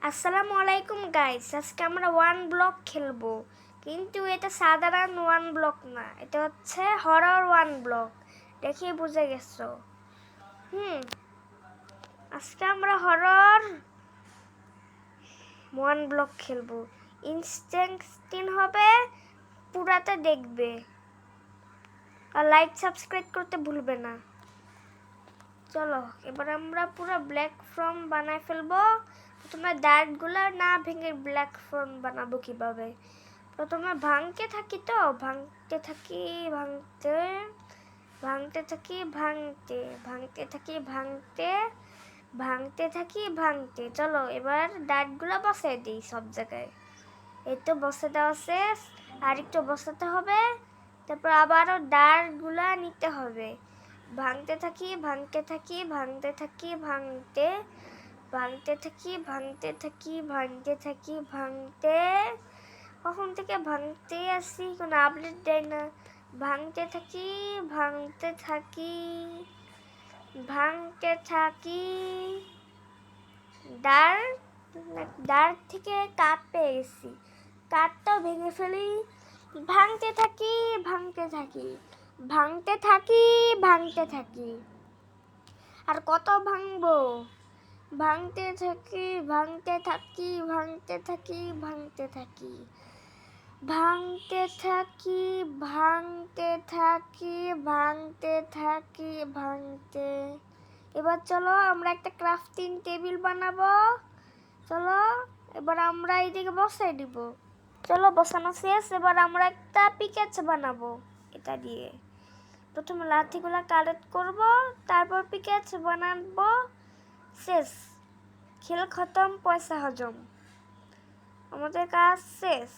আসসালামু আলাইকুম গাইস, আজকে আমরা ওয়ান ব্লক খেলবো। কিন্তু এটা সাধারণ ওয়ান ব্লক না, এটা হচ্ছে হরর ওয়ান ব্লক। দেখে বুঝে গেছো? আজকে আমরা হরর ওয়ান ব্লক খেলবো। ইনস্ট্যান্ট হবে, পুরাটা দেখবে আর লাইক সাবস্ক্রাইব করতে ভুলবে না। চলো এবার আমরা পুরো ব্ল্যাক ফর্ম বানাই ফেলবো। প্রথমে দাঁতগুলো না ভেঙে ব্ল্যাক ফর্ম বানাবো কিভাবে? প্রথমে ভাঙতে থাকি তো ভাঙতে থাকি ভাঙতে ভাঙতে থাকি ভাঙতে ভাঙতে থাকি ভাঙতে ভাঙতে থাকি ভাঙতে। চলো এবার দাঁতগুলো বসাই দিই সব জায়গায়। এই তো বসে দেওয়া শেষ, আর একটু বসাতে হবে। তারপর আবারও দাঁতগুলা নিতে হবে। ভাঙতে থাকি ভাঙতে থাকি ভাঙতে থাকি ভাঙতে ভাঙতে থাকি ভাঙতে থাকি ভাঙতে থাকি ভাঙতে। কখন থেকে ভাঙতে আসি, কোনো আপডেট দেয় না। ভাঙতে থাকি ভাঙতে থাকি ভাঙতে থাকি। দাঁড় থেকে কাঠ পেয়ে গেছি, কাঠটাও ভেঙে ফেলি। ভাঙতে থাকি ভাঙতে থাকি ভাঙতে থাকি ভাঙতে থাকি। আর কত ভাঙবো? ভাঙতে থাকি ভাঙতে থাকি ভাঙতে থাকি ভাঙতে থাকি ভাঙতে থাকি ভাঙতে থাকি ভাঙতে থাকি ভাঙতে। এবার চলো আমরা একটা ক্রাফটিং টেবিল বানাবো। চলো এবার আমরা এইদিকে বসাই দিব। চলো বসানো শেষ, এবার আমরা একটা পিকেচ বানাবো। এটা দিয়ে প্রথমে লাঠিগুলা কালেক্ট করব, তারপর পিকেচ বানাবো। শেষ, খেল খতম, পয়সা হজম, আমাদের কাজ শেষ।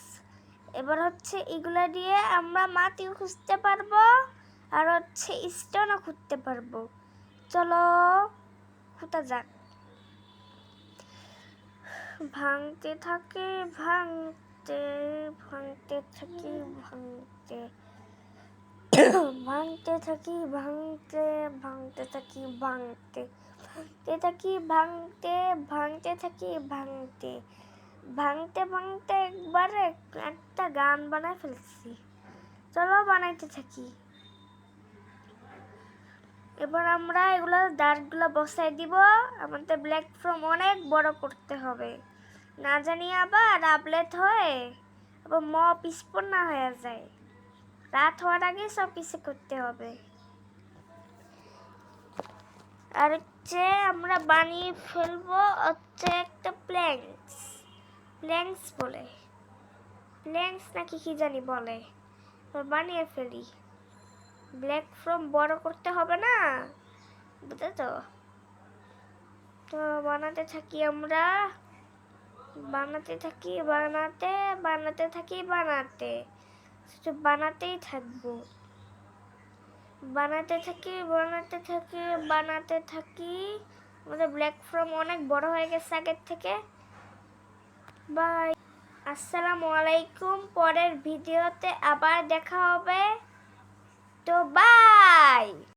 এবার হচ্ছে এগুলা দিয়ে আমরা মাটি খুঁজতে পারবো, আর হচ্ছে স্টোনও খুঁজতে পারবো। চলো খুঁজা যাক। ভাঙতে থাকে ভাঙতে ভাঙতে থাকি ভাঙতে ভাঙতে থাকি ভাঙতে ভাঙতে থাকি ভাঙতে ভাঙতে থাকি ভাঙতে ভাঙতে থাকি ভাঙতে ভাঙতে ভাঙতে একবারে একটা গান বানায় ফেলছি। চলো বানাইতে থাকি। এবার আমরা এগুলো দাঁতগুলো বসাই দিব। আমাদের ব্ল্যাক ফর্ম অনেক বড় করতে হবে, না জানি আবার আপলেট হয়ে আবার পিসপন না হয়ে যায়। রাত হওয়ার আগে সব কিছু করতে হবে। আর হচ্ছে আমরা বানিয়ে ফেলবো হচ্ছে একটা প্ল্যাঙ্কস বলে, প্ল্যাঙ্কস নাকি কি জানি বলে। বানিয়ে ফেলি। ব্ল্যাক ফর্ম বড় করতে হবে না, বুঝলে তো? তো বানাতে থাকি আমরা, বানাতে থাকি বানাতে বানাতে থাকি বানাতে, বানাতেই থাকবো। বানাতে থাকি বানাতে থাকি বানাতে থাকি। আমাদের ব্ল্যাক ফর্ম অনেক বড় হয়ে গেছে আগের থেকে। বাই, আসসালামু আলাইকুম। পরের ভিডিওতে আবার দেখা হবে। তো বাই।